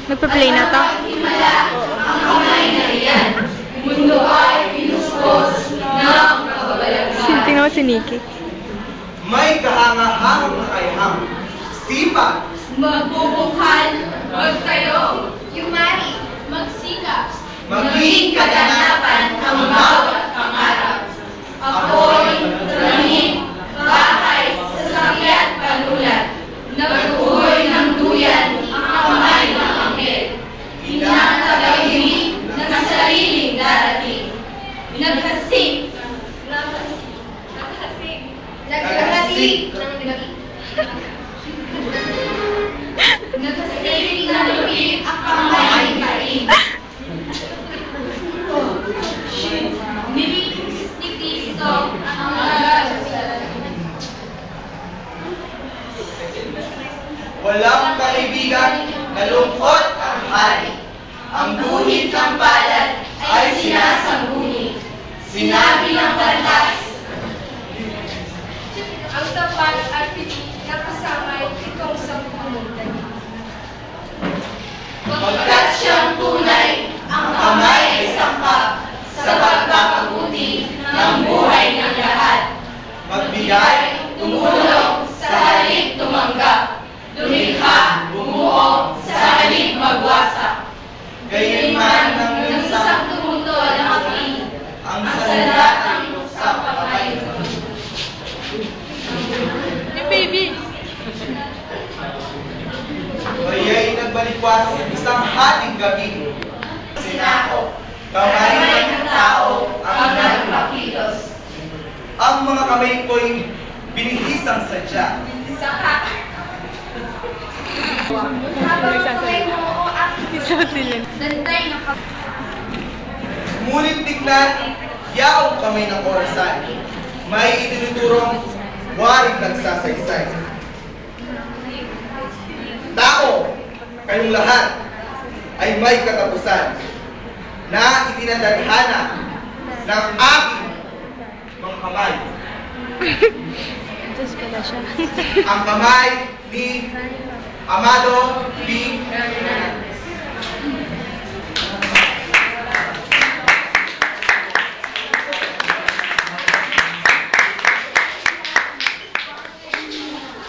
Nagpa-play na to? Ang kamay na iyan. Mundo ay pinuspos ng kababalaghan. Tingnan mo si Nikki. May kahanga-hangang kakayahang sipa. Magbubukal, magtayo, yumari, magsikap, maging kaganapan ang bawat pangarap. Ako'y langit, bahay, sasakyan, panulat, nagtuhoy ng duyan ang kamay ng anghel. Tinatagayuni ng sariling darating. Naghasik Nagkasiling na lupit ang kamay paing. Nilinis ni Cristo ang mga Walang kaibigan, nalungkot ang hari. Ang guhit ng palad ay sinasangguni. Sinabi ng batas, ang tapat at pilit na kasamay itong sampunong dali. Pagkat siyang tunay, ang kamay ay sangkap sa pagpapabuti ng buhay ng lahat. Magbigay, Tumulong sa halip tumanggap. Lumikha, bumuo sa halip magwasak. gayunman ng Nang isang isang tumutol ng api, ang ang sandat sandatang sa kamay. Yung baby. Baya'y nagbalikwas isang hating gabi. Sinako, Kamay ng tao ang nagpakilos. Ang mga kamay ko'y binihisang sadya. Saka, habang kamay mo ang Isa sila. dantay ng Ngunit tignan, yaong kamay ng orasan. May itinuturong waring nagsasaysay. Tao, kayong lahat ay may katapusan na itinatadhana ng aking mga kamay. Diyos pala siya. Ang kamay ni Amado B.